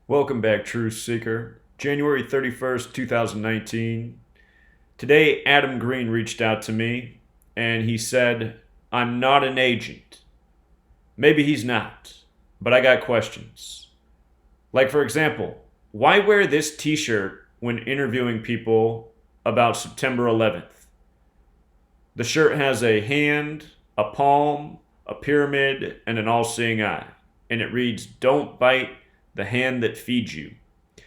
Welcome back, Truth Seeker. January 31st, 2019. Today, Adam Green reached out to me and he said, I'm not an agent. Maybe he's not, but I got questions. Like, for example, why wear this t shirt when interviewing people about September 11th? The shirt has a hand, a palm, a pyramid, and an all seeing eye. And it reads, Don't bite the hand that feeds you. I'm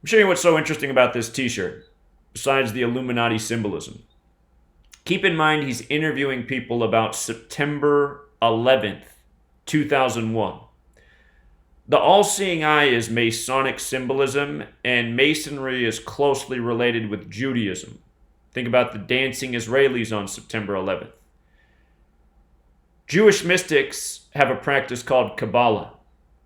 showing you what's so interesting about this t shirt, besides the Illuminati symbolism. Keep in mind he's interviewing people about September 11th, 2001. The all seeing eye is Masonic symbolism, and Masonry is closely related with Judaism. Think about the dancing Israelis on September 11th. Jewish mystics have a practice called Kabbalah.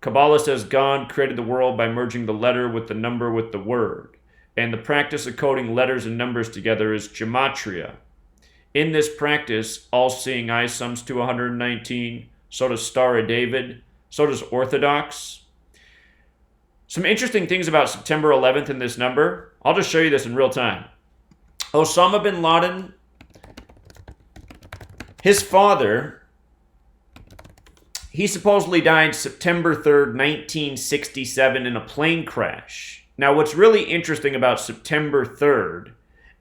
Kabbalah says God created the world by merging the letter with the number with the word. And the practice of coding letters and numbers together is Gematria. In this practice, all-seeing eye sums to 119, so does Star of David, so does Orthodox. Some interesting things about September 11th in this number. I'll just show you this in real time. Osama bin Laden, his father, he supposedly died September 3rd, 1967 in a plane crash. Now, what's really interesting about September 3rd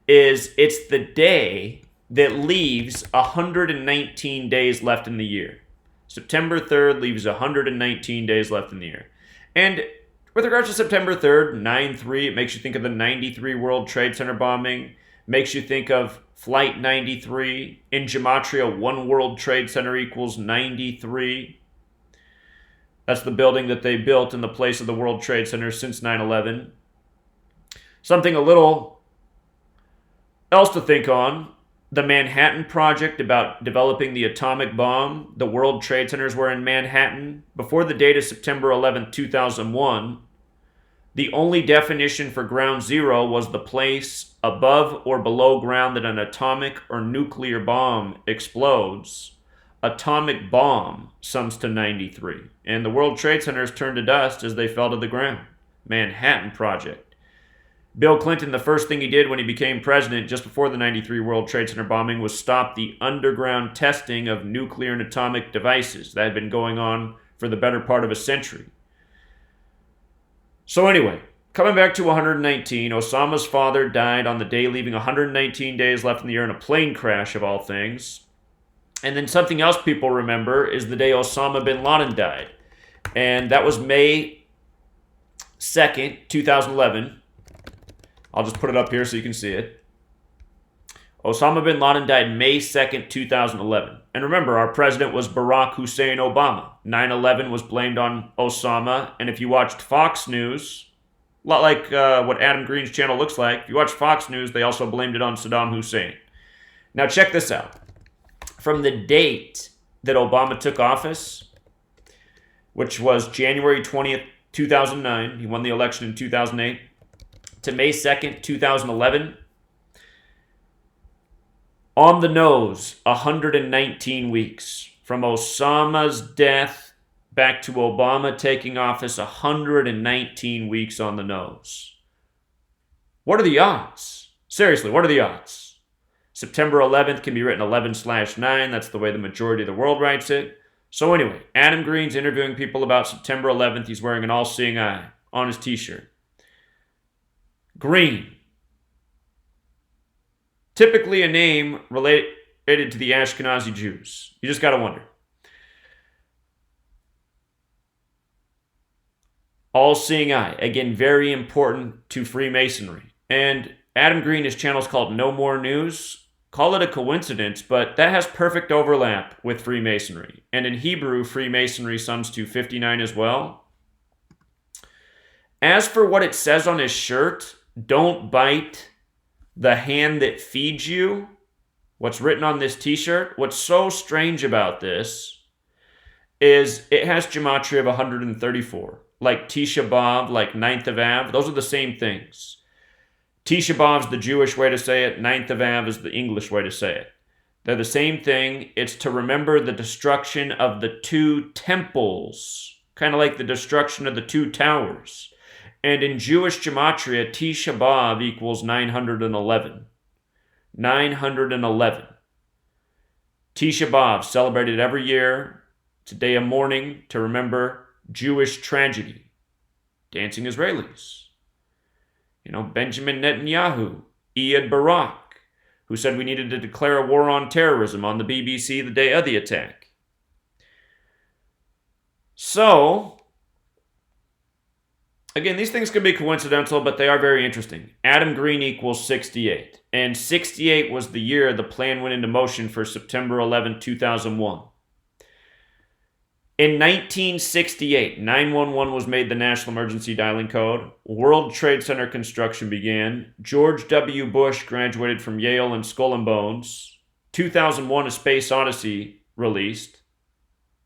is it's the day that leaves 119 days left in the year. September 3rd leaves 119 days left in the year. And with regards to September 3rd, 9/3, it makes you think of the 93 World Trade Center bombing, makes you think of Flight 93. In Gematria, one World Trade Center equals 93. That's the building that they built in the place of the World Trade Center since 9/11. Something a little else to think on. The Manhattan Project about developing the atomic bomb. The World Trade Centers were in Manhattan. Before the date of September 11th, 2001, the only definition for ground zero was the place above or below ground that an atomic or nuclear bomb explodes. Atomic bomb sums to 93. And the World Trade Centers turned to dust as they fell to the ground. Manhattan Project. Bill Clinton, the first thing he did when he became president just before the 93 World Trade Center bombing was stop the underground testing of nuclear and atomic devices. That had been going on for the better part of a century. So anyway, coming back to 119, Osama's father died on the day leaving 119 days left in the year in a plane crash of all things. And then something else people remember is the day Osama bin Laden died. And that was May 2nd, 2011. I'll just put it up here so you can see it. Osama bin Laden died May 2nd, 2011. And remember, our president was Barack Hussein Obama. 9/11 was blamed on Osama. And if you watched Fox News, a lot like what Adam Green's channel looks like, if you watched Fox News, they also blamed it on Saddam Hussein. Now check this out. From the date that Obama took office, which was January 20th, 2009, he won the election in 2008, to May 2nd, 2011, on the nose, 119 weeks. From Osama's death back to Obama taking office, 119 weeks on the nose. What are the odds? Seriously, what are the odds? September 11th can be written 11/9. That's the way the majority of the world writes it. So anyway, Adam Green's interviewing people about September 11th. He's wearing an all-seeing eye on his t-shirt. Green. Typically a name related to the Ashkenazi Jews. You just got to wonder. All-seeing eye. Again, very important to Freemasonry. And Adam Green, his channel is called No More News. Call it a coincidence, but that has perfect overlap with Freemasonry. And in Hebrew, Freemasonry sums to 59 as well. As for what it says on his shirt, don't bite the hand that feeds you, what's written on this t-shirt, what's so strange about this is it has gematria of 134. Like Tisha B'Av, like 9th of Av, those are the same things. Tisha B'Av is the Jewish way to say it. 9th of Av is the English way to say it. They're the same thing. It's to remember the destruction of the two temples kind of like the destruction of the two towers. And in Jewish gematria, Tisha B'Av equals 911. 911. Tisha B'Av, celebrated every year. It's a day of mourning to remember Jewish tragedy. Dancing Israelis. Benjamin Netanyahu, Ehud Barak, who said we needed to declare a war on terrorism on the BBC the day of the attack. So, again, these things could be coincidental, but they are very interesting. Adam Green equals 68. And 68 was the year the plan went into motion for September 11, 2001. In 1968, 911 was made the national emergency dialing code. World Trade Center construction began. George W. Bush graduated from Yale and Skull and Bones. 2001, A Space Odyssey released.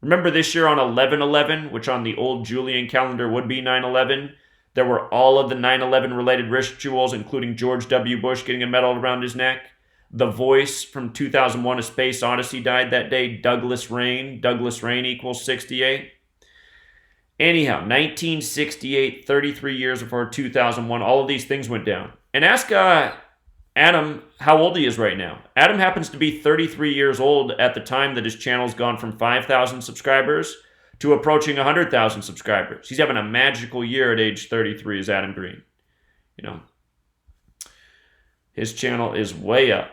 Remember this year on 11/11, which on the old Julian calendar would be 9/11, there were all of the 9/11 related rituals, including George W. Bush getting a medal around his neck. The voice from 2001, A Space Odyssey died that day, Douglas Rain. Douglas Rain equals 68. Anyhow, 1968, 33 years before 2001, all of these things went down. And ask Adam how old he is right now. Adam happens to be 33 years old at the time that his channel's gone from 5,000 subscribers to approaching 100,000 subscribers. He's having a magical year at age 33 as Adam Green. His channel is way up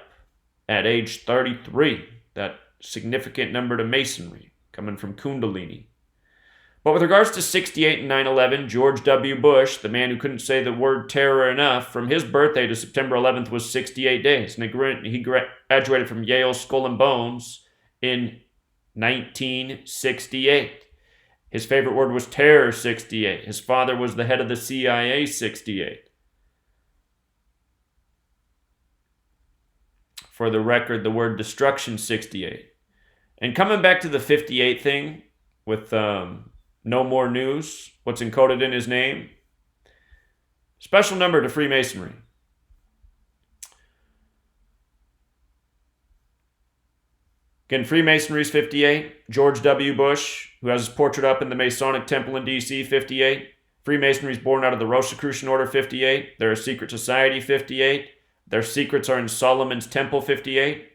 at age 33. That significant number to masonry coming from Kundalini. But with regards to 68 and 9/11, George W. Bush, the man who couldn't say the word terror enough, from his birthday to September 11th was 68 days. And he graduated from Yale Skull and Bones in 1968. His favorite word was terror 68. His father was the head of the CIA 68. For the record, the word destruction 68. And coming back to the 58 thing with no more news, what's encoded in his name? Special number to Freemasonry. Again, Freemasonry is 58. George W. Bush, who has his portrait up in the Masonic Temple in D.C., 58. Freemasonry is born out of the Rosicrucian Order, 58. They're a secret society, 58. Their secrets are in Solomon's Temple, 58.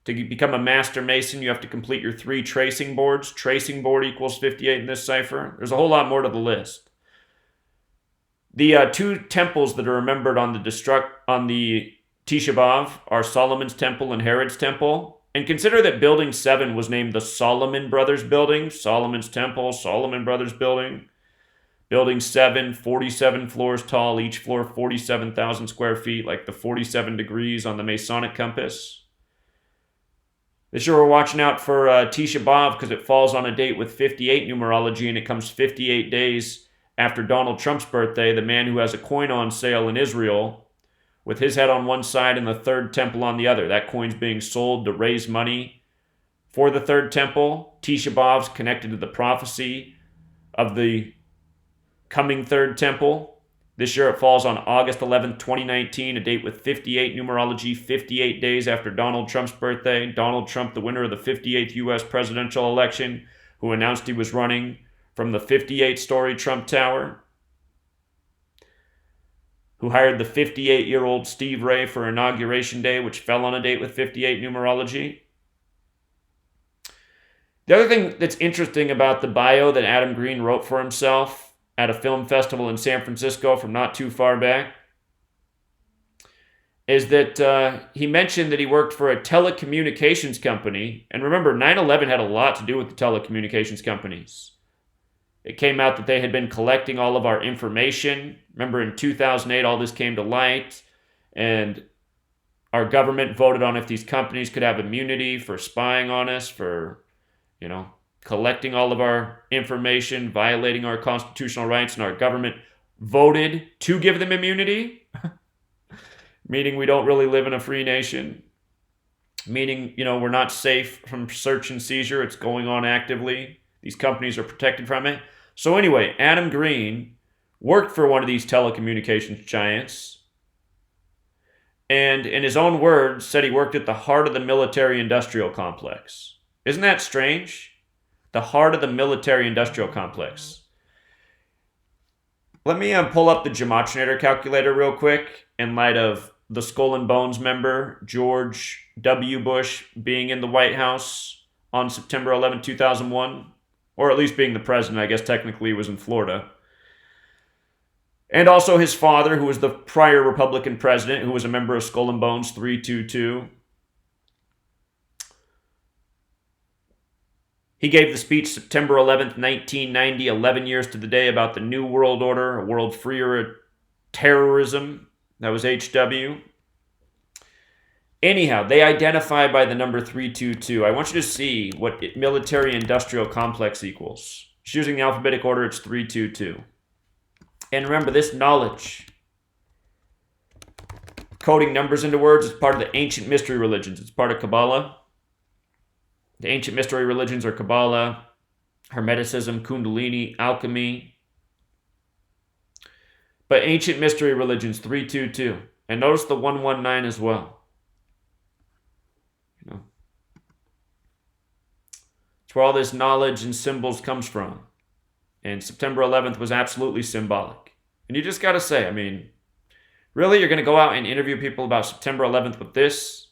To become a Master Mason, you have to complete your 3 tracing boards. Tracing board equals 58 in this cipher. There's a whole lot more to the list. The 2 temples that are remembered on the Tisha B'Av are Solomon's Temple and Herod's Temple. And consider that Building 7 was named the Solomon Brothers Building. Solomon's Temple, Solomon Brothers Building. Building 7, 47 floors tall, each floor 47,000 square feet, like the 47 degrees on the Masonic compass. This year we're watching out for Tisha B'Av because it falls on a date with 58 numerology, and it comes 58 days after Donald Trump's birthday, the man who has a coin on sale in Israel with his head on one side and the third temple on the other. That coin's being sold to raise money for the third temple. Tisha B'Av's connected to the prophecy of the coming third temple. This year it falls on August 11th, 2019, a date with 58 numerology, 58 days after Donald Trump's birthday. Donald Trump, the winner of the 58th U.S. presidential election, who announced he was running from the 58-story Trump Tower, who hired the 58-year-old Steve Ray for Inauguration Day, which fell on a date with 58 numerology. The other thing that's interesting about the bio that Adam Green wrote for himself at a film festival in San Francisco from not too far back is that he mentioned that he worked for a telecommunications company. And remember, 9/11 had a lot to do with the telecommunications companies. It came out that they had been collecting all of our information. Remember, in 2008, all this came to light, and our government voted on if these companies could have immunity for spying on us, for, collecting all of our information, violating our constitutional rights, and our government voted to give them immunity, meaning we don't really live in a free nation, meaning, we're not safe from search and seizure. It's going on actively. These companies are protected from it. So anyway, Adam Green worked for one of these telecommunications giants, and in his own words, said he worked at the heart of the military-industrial complex. Isn't that strange? The heart of the military-industrial complex. Let me pull up the Gematria calculator real quick in light of the Skull and Bones member, George W. Bush, being in the White House on September 11, 2001. Or at least being the president. I guess technically he was in Florida. And also his father, who was the prior Republican president, who was a member of Skull and Bones 322. He gave the speech September 11th, 1990, 11 years to the day, about the New World Order, a world freer of terrorism. That was HW. Anyhow, they identify by the number 322. I want you to see what military-industrial complex equals. Just using the alphabetic order, it's 322. And remember, this knowledge, coding numbers into words, is part of the ancient mystery religions. It's part of Kabbalah. The ancient mystery religions are Kabbalah, Hermeticism, Kundalini, alchemy. But ancient mystery religions, 322. And notice the 119 as well. You know, it's where all this knowledge and symbols comes from. And September 11th was absolutely symbolic. And you just got to say, I mean, really, you're going to go out and interview people about September 11th with this?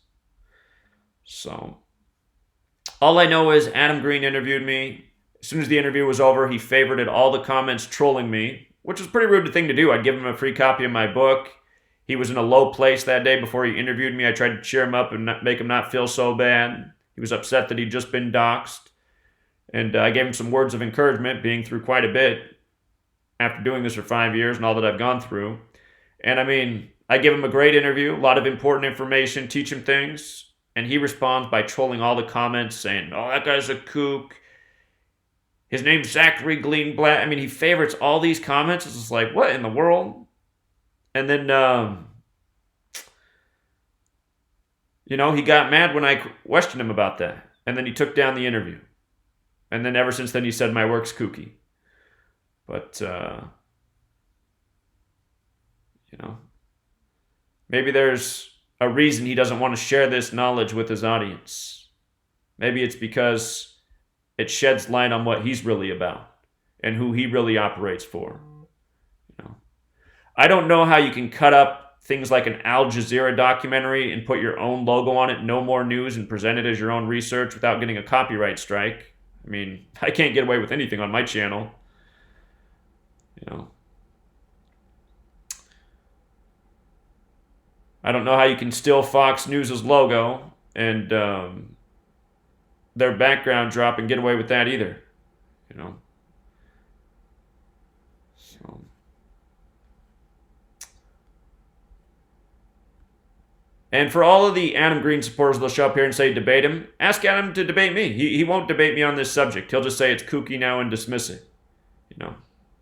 So, all I know is Adam Green interviewed me. As soon as the interview was over, he favorited all the comments trolling me, which was a pretty rude thing to do. I'd give him a free copy of my book. He was in a low place that day before he interviewed me. I tried to cheer him up and make him not feel so bad. He was upset that he'd just been doxxed. And I gave him some words of encouragement, being through quite a bit after doing this for 5 years and all that I've gone through. And I mean, I give him a great interview, a lot of important information, teach him things. And he responds by trolling all the comments, saying, oh, that guy's a kook. His name's Zachary Greenblatt. I mean, he favorites all these comments. It's just like, what in the world? And then, he got mad when I questioned him about that. And then he took down the interview. And then ever since then, he said my work's kooky. But, maybe there's a reason he doesn't want to share this knowledge with his audience. Maybe it's because it sheds light on what he's really about and who he really operates for. I don't know how you can cut up things like an Al Jazeera documentary and put your own logo on it, no more news, and present it as your own research without getting a copyright strike. I mean, I can't get away with anything on my channel. I don't know how you can steal Fox News' logo and their background drop and get away with that either. So. And for all of the Adam Green supporters that'll show up here and say debate him, ask Adam to debate me. He won't debate me on this subject. He'll just say it's kooky now and dismiss it.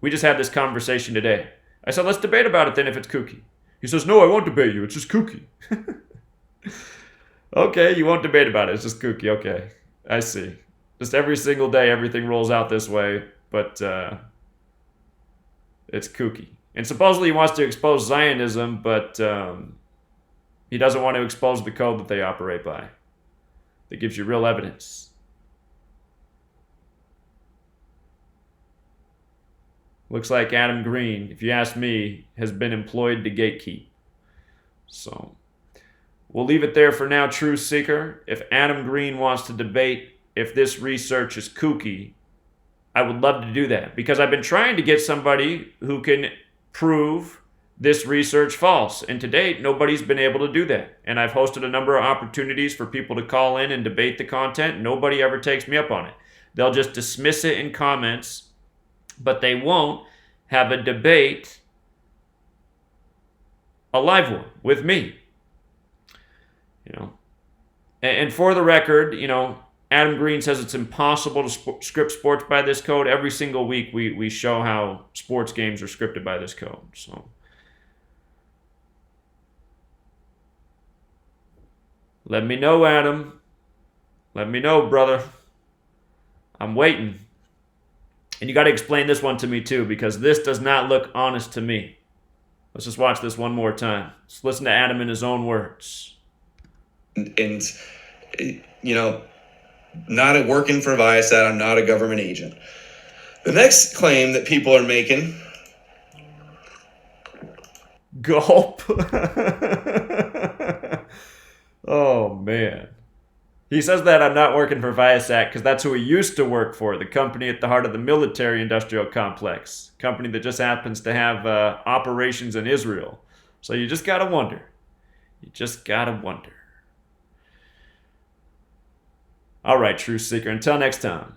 We just had this conversation today. I said, let's debate about it then if it's kooky. He says, no, I won't debate you. It's just kooky. Okay, you won't debate about it. It's just kooky. Okay, I see. Just every single day, everything rolls out this way, but it's kooky. And supposedly he wants to expose Zionism, but he doesn't want to expose the code that they operate by. That gives you real evidence. Looks like Adam Green, if you ask me, has been employed to gatekeep. So, we'll leave it there for now, Truth Seeker. If Adam Green wants to debate if this research is kooky, I would love to do that. Because I've been trying to get somebody who can prove this research false. And to date, nobody's been able to do that. And I've hosted a number of opportunities for people to call in and debate the content. Nobody ever takes me up on it. They'll just dismiss it in comments, but they won't have a debate, a live one, with me. And for the record, Adam Green says it's impossible to script sports by this code. Every single week we show how sports games are scripted by this code. So let me know, Adam. Let me know, brother. I'm waiting. And you got to explain this one to me too, because this does not look honest to me. Let's just watch this one more time. Let's listen to Adam in his own words. And not working for Viasat, I'm not a government agent. The next claim that people are making Gulp. Oh, man. He says that I'm not working for Viasat because that's who he used to work for, the company at the heart of the military-industrial complex, company that just happens to have operations in Israel. So you just gotta wonder. You just gotta wonder. All right, Truth Seeker. Until next time.